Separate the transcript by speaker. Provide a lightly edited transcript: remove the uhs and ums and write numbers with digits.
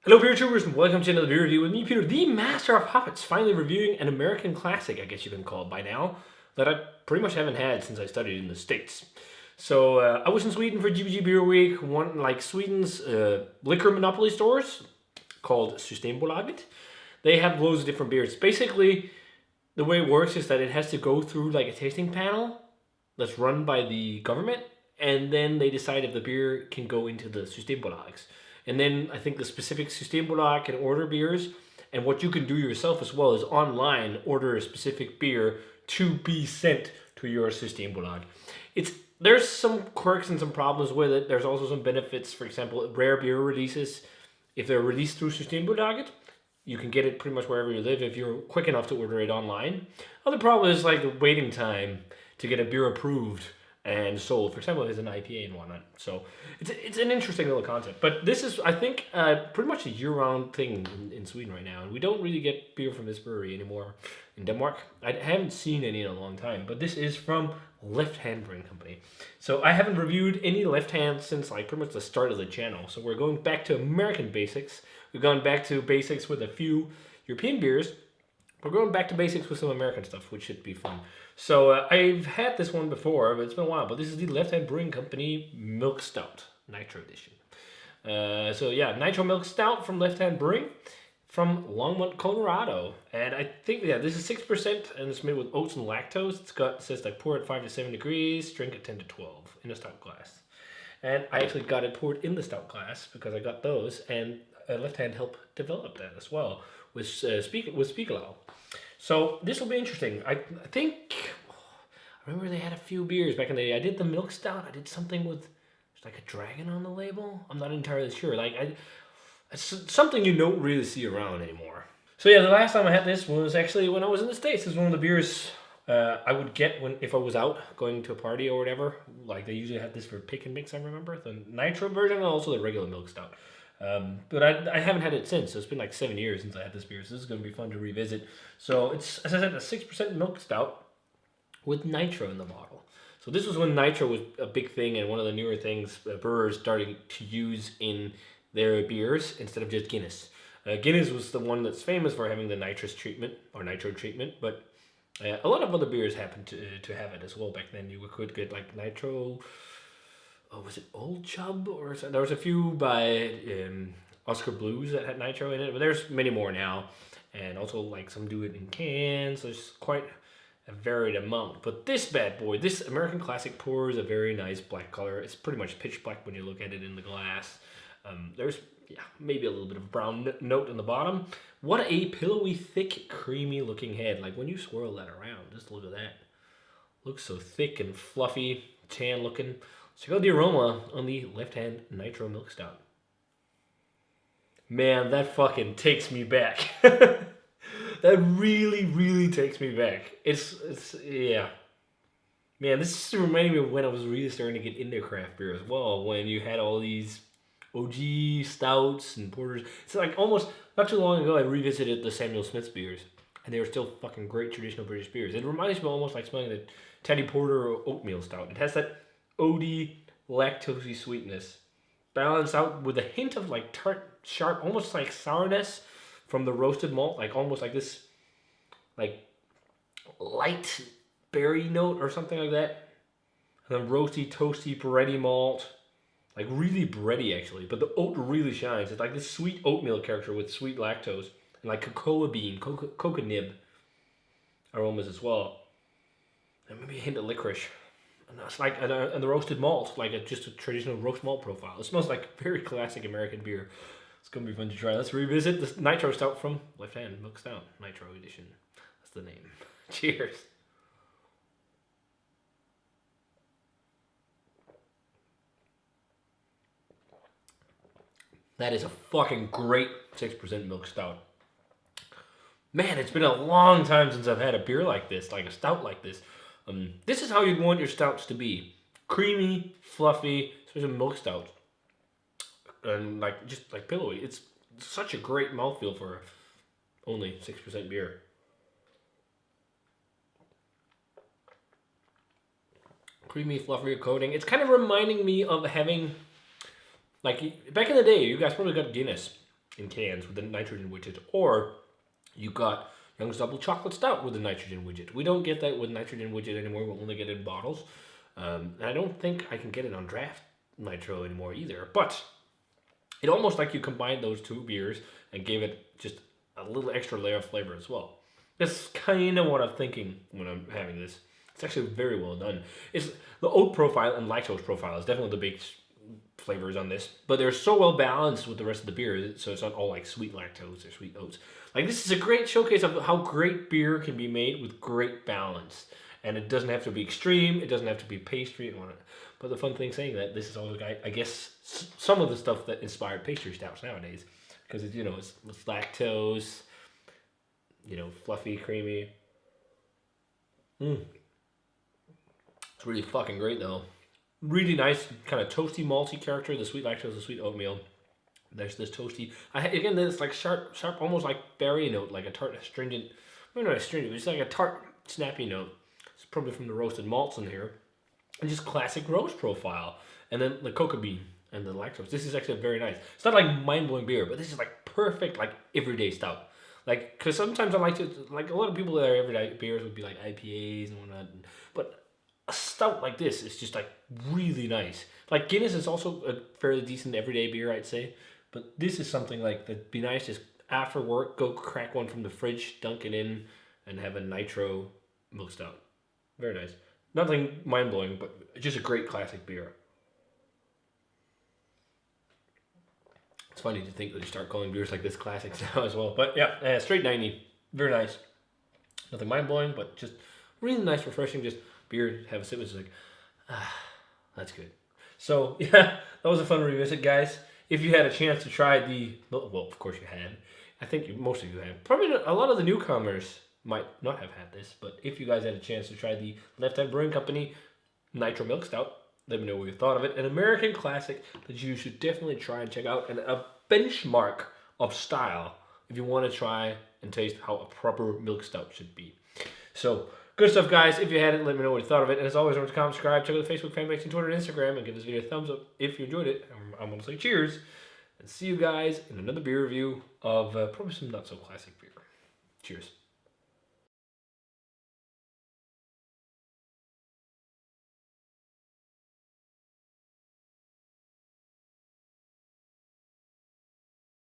Speaker 1: Hello beer tubers and welcome to another beer review with me, Peter, the master of puppets, finally reviewing an American classic, I guess you can call it by now, that I pretty much haven't had since I studied in the States. So I was in Sweden for GBG Beer Week, one like Sweden's liquor monopoly stores called Systembolaget. They have loads of different beers. Basically, the way it works is that it has to go through like a tasting panel that's run by the government, and then they decide if the beer can go into the Systembolags. And then I think the specific Systembolag can order beers, and what you can do yourself as well is online order a specific beer to be sent to your Systembolag. There's some quirks and some problems with it. There's also some benefits. For example, rare beer releases, if they're released through Systembolaget, you can get it pretty much wherever you live if you're quick enough to order it online. Other problem is like the waiting time to get a beer approved and sold. For example, it's an IPA and whatnot. So it's an interesting little concept. But this is, I think, pretty much a year-round thing in Sweden right now. And we don't really get beer from this brewery anymore in Denmark. I haven't seen any in a long time. But this is from Left Hand Brewing Company. So I haven't reviewed any Left Hand since like pretty much the start of the channel. So we're going back to American basics. We've gone back to basics with a few European beers. We're going back to basics with some American stuff, which should be fun. So I've had this one before, but it's been a while. But this is the Left Hand Brewing Company Milk Stout, Nitro Edition. So yeah, Nitro Milk Stout from Left Hand Brewing from Longmont, Colorado. And I think, yeah, this is 6% and it's made with oats and lactose. It says like pour at 5 to 7 degrees, drink at 10 to 12 in a stout glass. And I actually got it poured in the stout glass because I got those, and Left Hand helped develop that as well with Spiegelau. So this will be interesting. I think, I remember they had a few beers back in the day. I did the milk stout. I did something with like a dragon on the label. I'm not entirely sure. It's something you don't really see around anymore. So yeah, the last time I had this was actually when I was in the States. This is one of the beers I would get if I was out going to a party or whatever. Like they usually had this for pick and mix, I remember. The Nitro version and also the regular milk stout. But I haven't had it since, so it's been like 7 years since I had this beer, so this is going to be fun to revisit. So it's, as I said, a 6% milk stout with nitro in the bottle. So this was when nitro was a big thing and one of the newer things brewers starting to use in their beers instead of just Guinness. Guinness was the one that's famous for having the nitrous treatment, or nitro treatment, but a lot of other beers happened to have it as well back then. You could get like nitro... Oh, was it Old Chub or something? There was a few by Oscar Blues that had nitro in it, but there's many more now, and also like some do it in cans. There's quite a varied amount. But this bad boy, this American Classic pours a very nice black color. It's pretty much pitch black when you look at it in the glass. There's maybe a little bit of a brown note in the bottom. What a pillowy, thick, creamy looking head. Like when you swirl that around, just look at that. Looks so thick and fluffy, tan looking. Check out the aroma on the Left Hand Nitro Milk Stout. Man, that fucking takes me back. That really, really takes me back. Yeah. Man, this is reminding me of when I was really starting to get into craft beer as well. When you had all these OG stouts and porters. It's like almost, not too long ago, I revisited the Samuel Smith's beers. And they were still fucking great traditional British beers. It reminds me almost like smelling the Teddy Porter or oatmeal stout. It has that oaty, lactosey sweetness, balanced out with a hint of like tart, sharp, almost like sourness from the roasted malt, like almost like this, like light berry note or something like that. And then roasty, toasty, bready malt, like really bready actually. But the oat really shines. It's like this sweet oatmeal character with sweet lactose and like cocoa bean, cocoa nib aromas as well, and maybe a hint of licorice. And it's like and the roasted malt, like just a traditional roast malt profile. It smells like very classic American beer. It's gonna be fun to try. Let's revisit this Nitro Stout from Left Hand Milk Stout, Nitro Edition. That's the name. Cheers. That is a fucking great 6% milk stout. Man, it's been a long time since I've had a beer like this, like a stout like this. This is how you'd want your stouts to be. Creamy, fluffy, especially milk stout. And like just like pillowy. It's such a great mouthfeel for only 6% beer. Creamy, fluffy coating. It's kind of reminding me of having, like, back in the day, you guys probably got Guinness. in cans with the nitrogen widget, or you got Young's Double Chocolate Stout with the nitrogen widget. We don't get that with nitrogen widget anymore. We'll only get it in bottles. And I don't think I can get it on draft nitro anymore either. But it almost like you combined those two beers and gave it just a little extra layer of flavor as well. That's kind of what I'm thinking when I'm having this. It's actually very well done. It's the oat profile and lactose profile is definitely the big flavors on this, but they're so well balanced with the rest of the beer, so it's not all like sweet lactose or sweet oats. Like, this is a great showcase of how great beer can be made with great balance, and it doesn't have to be extreme, it doesn't have to be pastry and whatnot. But the fun thing saying that, this is also, I guess, some of the stuff that inspired pastry stouts nowadays, because it's, you know, it's lactose, you know, fluffy, creamy. It's really fucking great though. Really nice, kind of toasty, malty character. The sweet lactose, the sweet oatmeal. There's this toasty. Again, there's like sharp, almost like berry note, like a tart, astringent. Maybe not astringent, but it's like a tart, snappy note. It's probably from the roasted malts in here, and just classic roast profile. And then the cocoa bean and the lactose. This is actually very nice. It's not like mind-blowing beer, but this is like perfect, like everyday stout. Like, because sometimes I like to, like, a lot of people that are everyday beers would be like IPAs and whatnot, but a stout like this is just like really nice. Like, Guinness is also a fairly decent everyday beer, I'd say, but this is something like that'd be nice just after work, go crack one from the fridge, dunk it in, and have a nitro milk stout. Very nice. Nothing mind-blowing, but just a great classic beer. It's funny to think that you start calling beers like this classics now as well. But yeah, straight 90. Very nice. Nothing mind-blowing, but just really nice, refreshing, just beer, have a sip. It's like, that's good. So, yeah, that was a fun revisit, guys. If you had a chance to try well, of course you had. I think most of you had. Probably a lot of the newcomers might not have had this, but if you guys had a chance to try the Left Hand Brewing Company Nitro Milk Stout, let me know what you thought of it. An American classic that you should definitely try and check out, and a benchmark of style if you want to try and taste how a proper milk stout should be. So, good stuff, guys. If you had it, let me know what you thought of it. And as always, remember to comment, subscribe, check out the Facebook fan page and Twitter and Instagram, and give this video a thumbs up if you enjoyed it. I'm going to say cheers, and see you guys in another beer review of probably some not so classic beer. Cheers.